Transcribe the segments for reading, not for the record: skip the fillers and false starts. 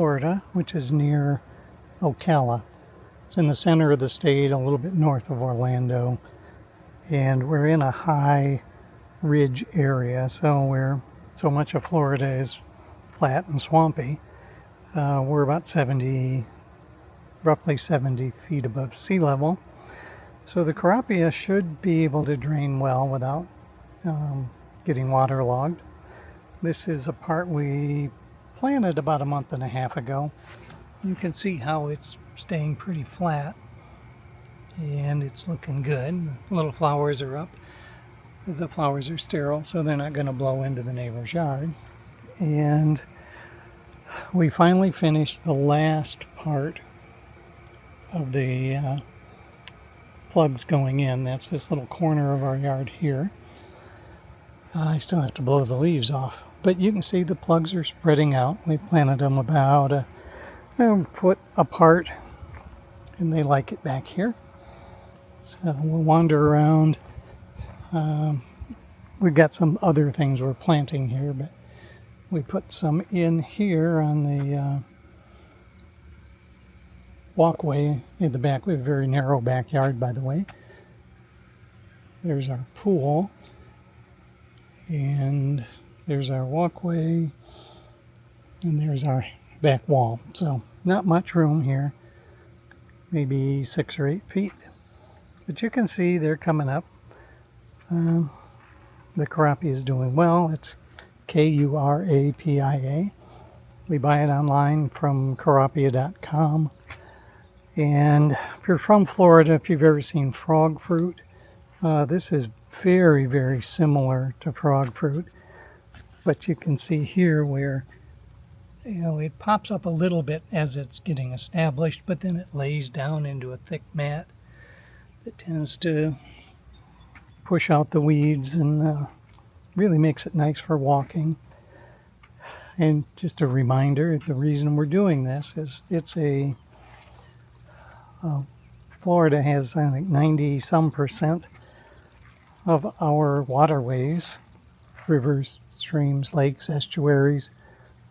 Florida, which is near Ocala. It's in the center of the state, a little bit north of Orlando, and we're in a high ridge area, so much of Florida is flat and swampy. We're about roughly 70 feet above sea level, so the Kurapia should be able to drain well without getting waterlogged. This is a part we planted about a month and a half ago. You can see how it's staying pretty flat and it's looking good. The little flowers are up. The flowers are sterile, so they're not going to blow into the neighbor's yard. And we finally finished the last part of the plugs going in. That's this little corner of our yard here. I still have to blow the leaves off, but you can see the plugs are spreading out. We planted them about a foot apart, and they like it back here. So we'll wander around. We've got some other things we're planting here, but we put some in here on the walkway in the back. We have a very narrow backyard, by the way. There's our pool, and there's our walkway, and there's our back wall. So not much room here, maybe 6 or 8 feet. But you can see they're coming up. The Kurapia is doing well. It's Kurapia. We buy it online from Kurapia.com. And if you're from Florida, if you've ever seen frog fruit, this is very, very similar to frog fruit. But you can see here where it pops up a little bit as it's getting established, but then it lays down into a thick mat that tends to push out the weeds and really makes it nice for walking. And just a reminder, the reason we're doing this is Florida has, I think, 90-some% of our waterways, rivers, streams, lakes, estuaries,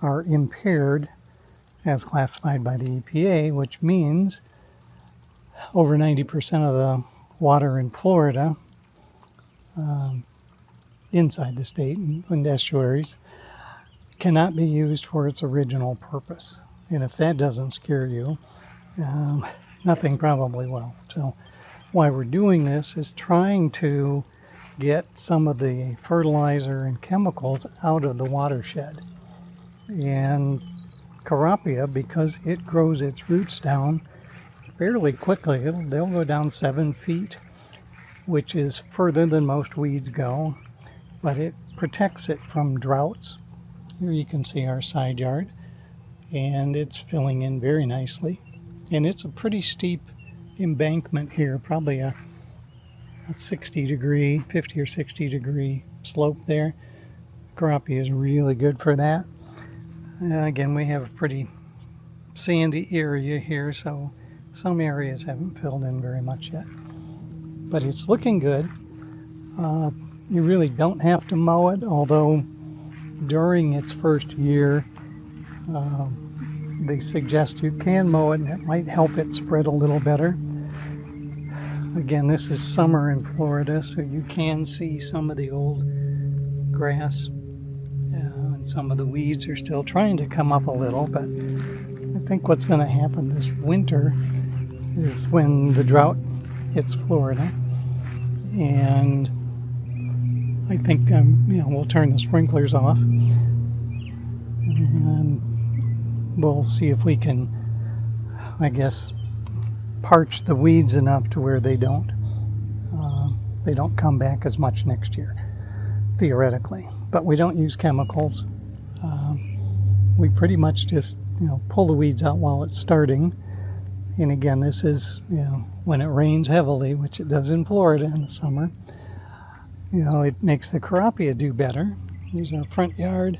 are impaired as classified by the EPA, which means over 90% of the water in Florida, inside the state and estuaries, cannot be used for its original purpose. And if that doesn't scare you, nothing probably will. So why we're doing this is trying to get some of the fertilizer and chemicals out of the watershed. And Kurapia, because it grows its roots down fairly quickly, they'll go down 7 feet, which is further than most weeds go, but it protects it from droughts. Here you can see our side yard, and it's filling in very nicely. And it's a pretty steep embankment here, probably a 60-degree, 50 or 60-degree slope there. Kurapia is really good for that. Again, we have a pretty sandy area here, so some areas haven't filled in very much yet. But it's looking good. You really don't have to mow it, although during its first year, they suggest you can mow it, and it might help it spread a little better. Again, this is summer in Florida, so you can see some of the old grass, and some of the weeds are still trying to come up a little, but I think what's going to happen this winter is when the drought hits Florida, and I think we'll turn the sprinklers off, and we'll see if we can, I guess, parch the weeds enough to where they don't come back as much next year, theoretically. But we don't use chemicals. We pretty much just pull the weeds out while it's starting. And again, this is when it rains heavily, which it does in Florida in the summer. It makes the Kurapia do better. Here's our front yard.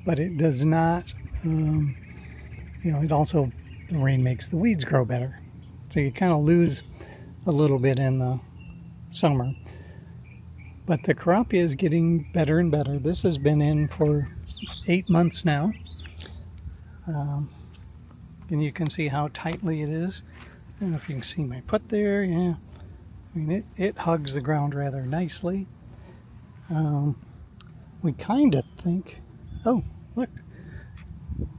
But it does not, it also, the rain makes the weeds grow better. So you kind of lose a little bit in the summer. But the Kurapia is getting better and better. This has been in for 8 months now. And you can see how tightly it is. I don't know if you can see my foot there. Yeah, I mean it hugs the ground rather nicely. We kind of think, oh look,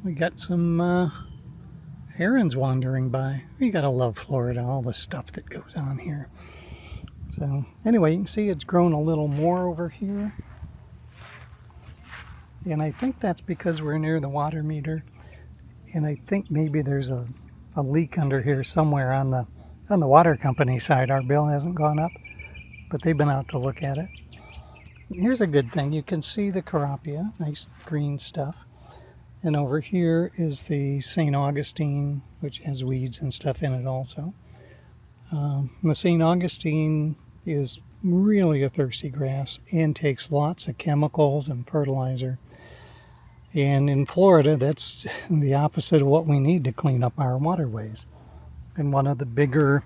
we got some herons wandering by. You gotta love Florida, all the stuff that goes on here. So anyway, you can see it's grown a little more over here. And I think that's because we're near the water meter. And I think maybe there's a leak under here somewhere on the water company side. Our bill hasn't gone up, but they've been out to look at it. Here's a good thing. You can see the Kurapia, nice green stuff. And over here is the St. Augustine, which has weeds and stuff in it also. The St. Augustine is really a thirsty grass and takes lots of chemicals and fertilizer. And in Florida, that's the opposite of what we need to clean up our waterways. And one of the bigger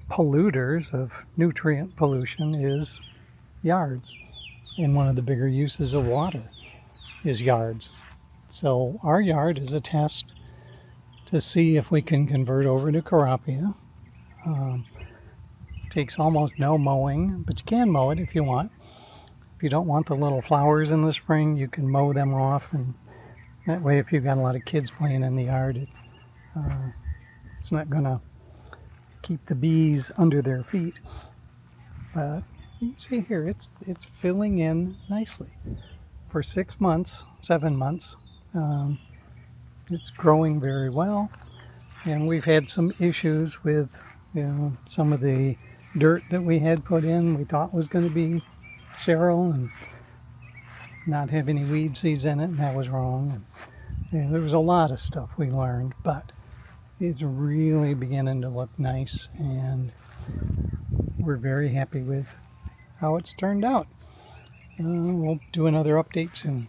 polluters of nutrient pollution is yards. And one of the bigger uses of water is yards. So our yard is a test to see if we can convert over to Kurapia. Takes almost no mowing, but you can mow it if you want. If you don't want the little flowers in the spring, you can mow them off, and that way if you've got a lot of kids playing in the yard, it's not going to keep the bees under their feet. But you can see here, it's filling in nicely. For 6 months, 7 months, it's growing very well. And we've had some issues with some of the dirt that we had put in we thought was going to be sterile and not have any weed seeds in it, and that was wrong. And there was a lot of stuff we learned, but it's really beginning to look nice, and we're very happy with how it's turned out. We'll do another update soon.